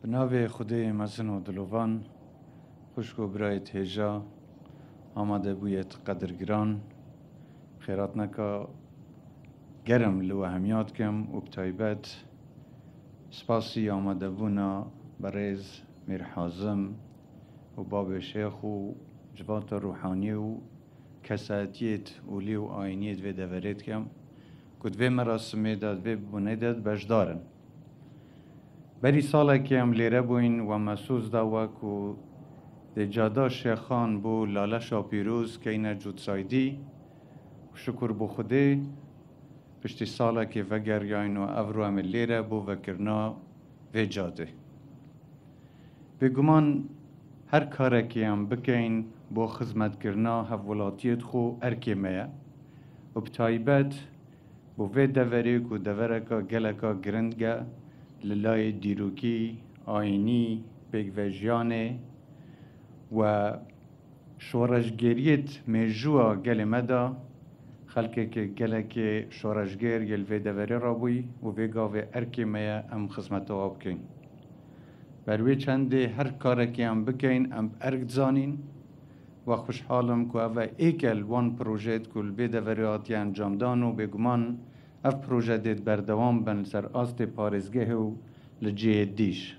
به نام خدای مزن و دلوان خوشگو برایت هجا آماده بویت قدرگران خیرات نکا گرم لو همیات کم و بتایبت سپاسی آماده بونا بریز میر حازم و باب شیخ و جبات روحانی و کساتیت و لیو آینیت و دورید کم کد و مراسمی داد و بونه داد بجدارن بری ساله که هم لیره بوین و مسوز داوه که ده جادا شیخان بو لاله شاپیروز که اینه جودسایدی شکر بو خوده پشتی ساله که وگریاین و افرو هم لیره بو وکرنا و جاده بگمان هر کاره که هم بکین بو خدمت کرنا حولاتیت خو ارکیمه و بتایبت بو و دوری که دورکا گلکا گرندگه للای دیروکی آینی بگوژیانه و شورشگریت مجوع گل مدا خلقه که گله که شورشگر یل و دوری را بوی و وگاوه ارکی میا ام خدمت آب کن بروی چنده هر کاره که ام بکن ام ارک زانین و خوشحالم که اوه ایکل وان پروژیت کل به دوریاتی انجام دان و بگمان اف پروژه دید بردوام بن سر آست پارزگه و لجه دیش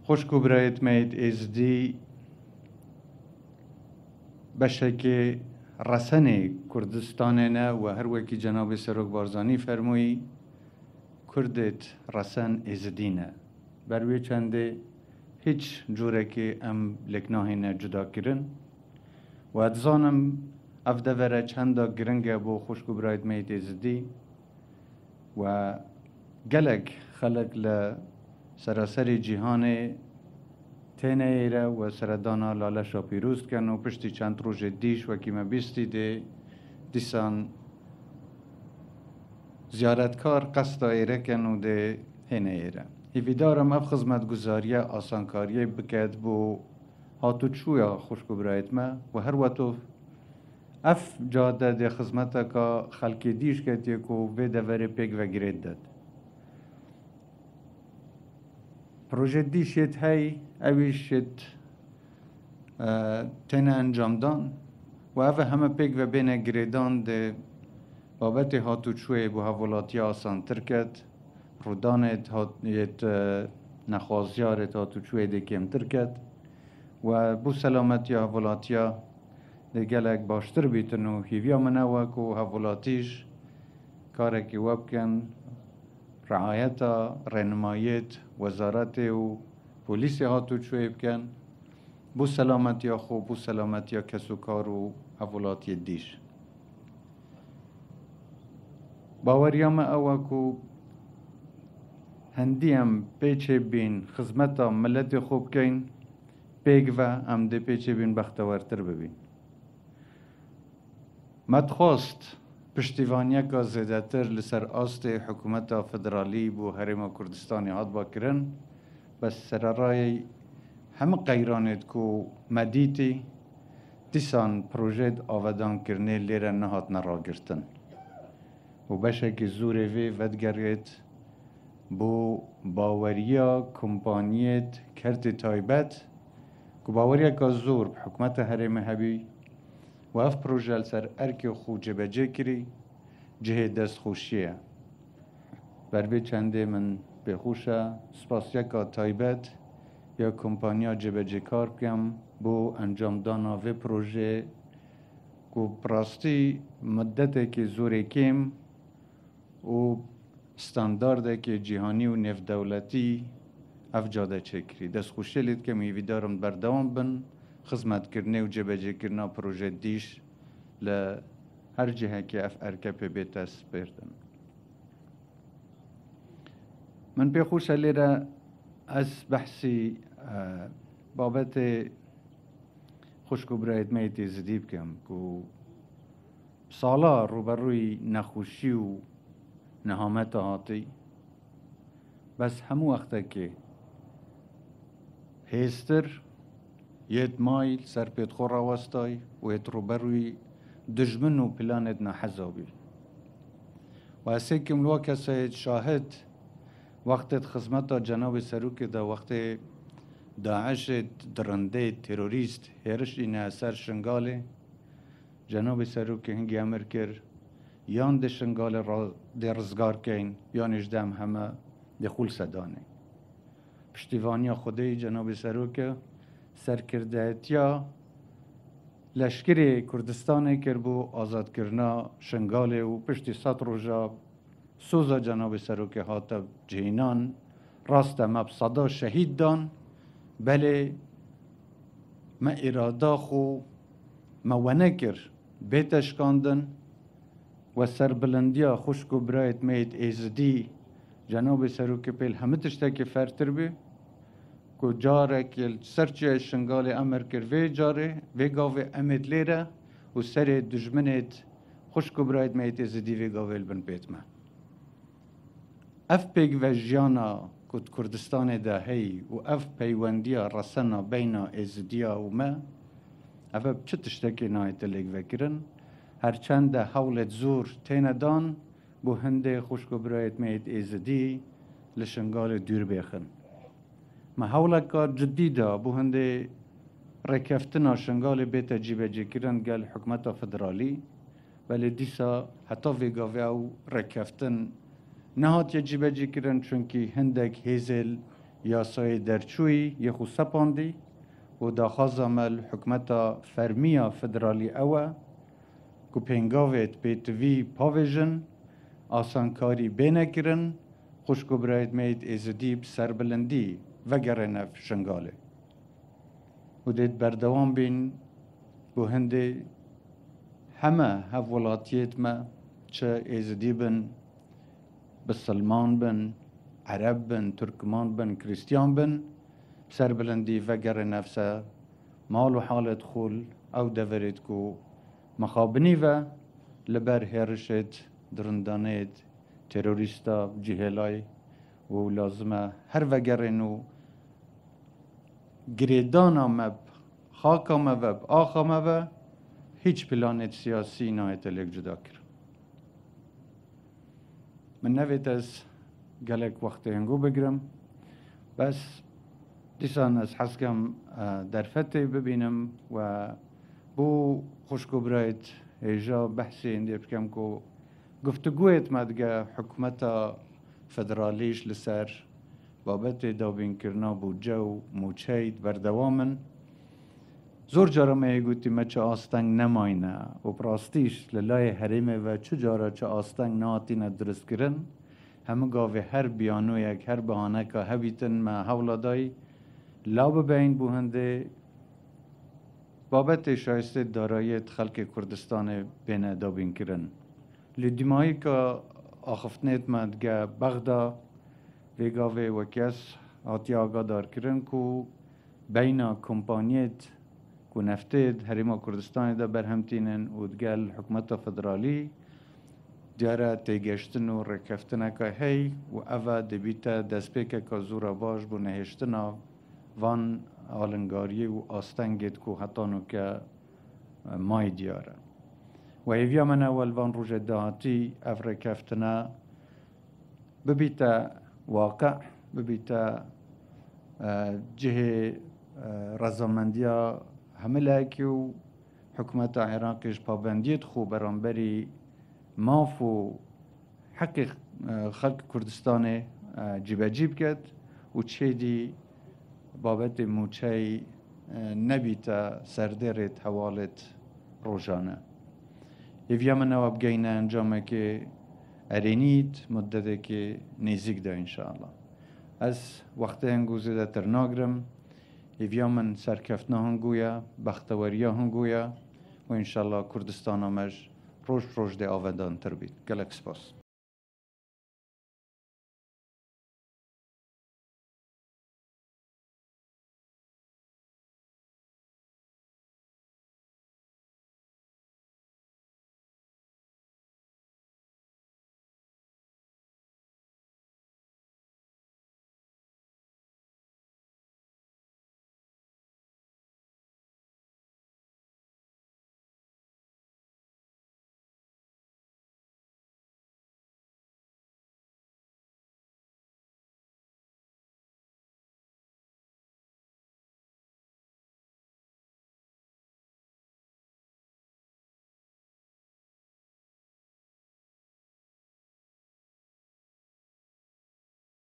خوشکو برایت مید از دی بشک رسن کردستان نه و هر وکی جناب سروک بارزانی فرموی کردت رسن از دینه بروی چنده هیچ جوره که ام لکناهی نه جدا کرن و ادزانم افده وره چنده گرنگه بو خوشکو برایت مید از دی و گلک خلق لسراسر جهان تینه ایره و سردانا لاله شاپیروز کن و پشتی چند روز دیش و کیمه بیستی ده دیسان زیارتکار قصد ایره کن و ده هینه ایره هیویدارم اف خدمت گزاریه آسانکاریه بکد بو هاتو چویا خوشکو برایت ما و هر وقتو اف جاده ده خدمت که خلقی دیش کتیه که و دوره پیگ و گرید داد پروژه دیشت هی اویشت تنه انجام دان و اوه همه پیگ و بین گریدان ده بابت هاتو چوی بو حولاتی آسان ترکت رودانت نخوازیارت هاتو چوی ده کم ترکت و بو سلامتی حولاتی ده گلک باشتر بیتن و هیویا منوک و حولاتیش کارکی وبکن رعایتا رنمایت وزارت و پولیس هاتو چوی بکن بو سلامتی خو بو سلامتی کسو کار و حولاتی دیش باوریام اوکو هندیم پیچه بین خدمتا ملت خوب کن پیگ و امده پیچه بین بختورتر ببین مدخواست پشتیوانیه که زیده تر لسر آست حکومت فدرالی بو حرم کردستانی هاد با کرن بس سرارای همه قیرانت که مدیتی دیسان پروژه آودان کرنه لیره نهات نرا گرتن و بشه که زوره وی ودگریت بو باوریا کمپانیت کرت تایبت که باوریا که زور حکومت حرم هبی و اف پروژه سر ارکی خو جبجه کری جه دست خوشیه بر بی چنده من به خوشه سپاس یکا تایبت یا کمپانیا جبجه کار کم بو انجام دانا و پروژه کو پراستی مدت که زوری کم و ستاندارد که جهانی و نف دولتی افجاده چکری دست خوشی لید که میویدارم بردوام بن خدمت کرنه و جبجه کرنا پروژه دیش ل هر جهه که اف ارکب بیت است بردن من به خوش لیره از بحثی بابت خوشکو برایت میتی زدیب کم که سالا روبروی نخوشی و نهامت هاتی بس همو وقته که هستر یت مایل سر پیت خور آواستای و یت روبروی دجمن و پلانت نحزابی و اسی کم لوا کسی شاهد وقت خدمت جناب سروک دا وقت داعش درنده تروریست هرش این اثر شنگاله جناب سروک هنگی امر کرد یان ده شنگال را ده رزگار کن یانش دم همه ده خول سدانه پشتیوانی خودی جناب سروک سرکردهتیا لشکری کردستان کربو آزاد کرنا شنگاله و پشتی 100 روزا سوزا جناب سروک هاتب جینان راست مب صدا شهید دان بله ما ارادا خو موانه کر بیتش کاندن و سربلندیا خوشکو برایت میت ایزدی جناب سروک پیل همه تشتاکی فرتر بی کو جاره که سرچه شنگال امر کر وی جاره وی گاوه امید لیره و سر دجمنت خوشکو برایت میت ایزدی وی گاوه البن پیتمه اف پیگ و جیانا کد کردستان ده هی و اف پیوندیا رسنا بین ایزدیا و ما اف چه تشتاکی نایت لیگ وکرن هرچند حولت زور تین دان بو هنده خوشکو برایت میت ایزدی لشنگال دور بیخن ما حولت کار جدی دا بو هنده رکفتنا شنگال بیت جیبه جکرن گل حکمت فدرالی ولی دیسا حتی ویگاوی او رکفتن نهات جیبه جکرن چونکی هندک هیزل یاسای درچوی یخو سپاندی و دا خازمل حکمت فرمیا فدرالی اوه کو پنگاوت بیتوی پاویژن آسانکاری بینکرن خوشکو برایت میت ایزدیب سربلندی وگرنف شنگاله و دید بردوام بین بو هنده همه هفولاتیت ما چه ایزدیبن بسلمان بن عرب بن ترکمان بن کریستیان بن سربلندی وگرنف سا مال و حالت خول او دورید کو مخابنی و لبر هرشت درندانید تروریستا جهلای و لازمه هر وگرنو گریدانا مب خاکا مب آخا مب هیچ پلانت سیاسی نایت لیک جدا کر من نوید از گلک وقت هنگو بگرم بس دیسان از حسکم در فتح ببینم و بو خوشکو برایت ایجا بحثی اندی بکم کو گفتگویت مدگه حکومتا فدرالیش لسر بابت دابین کرنا بو جو موچید بردوامن زور جارا می گوتی ما چه آستنگ نماینه و پراستیش للای حریمه و چه جارا چه آستنگ ناتین درست کرن همه گاوه هر بیانو یک هر بهانه که هبیتن ما حولادای لاب بین بو هنده بابت شایسته دارایت خلق کردستان بین دابین کرن لدیمایی که آخفتنیت مدگه بغدا ویگاوه وکیس آتی آگا دار کرن کو بین کمپانیت کو نفتید حریم کردستان دا برهمتینن و دگل حکومت فدرالی دیاره تیگشتن و رکفتن که هی و اوه دبیتا دسپیک که زورا باش بو نهشتنا وان آلنگاری و آستنگید کو حتانو که مای دیاره و ایویا من اول وان روژ دهاتی افرکفتنا ببیتا واقع ببیتا جه رضامندیا همه لکی و حکومت عراقیش پابندیت خوب برانبری مافو حق خلق کردستان جیب جیب کرد و چه دی بابت موچه نبیتا سردرت حوالت روزانه ایویا من او بگینه انجامه که ارینیت مدده که نزدیک ده انشاءالله از وقت هنگو زیده تر ناگرم ایویا من سرکفتنا هنگویا بختوریا هنگویا و انشاءالله کردستان همش روش ده آودان تر بید گلک سپاس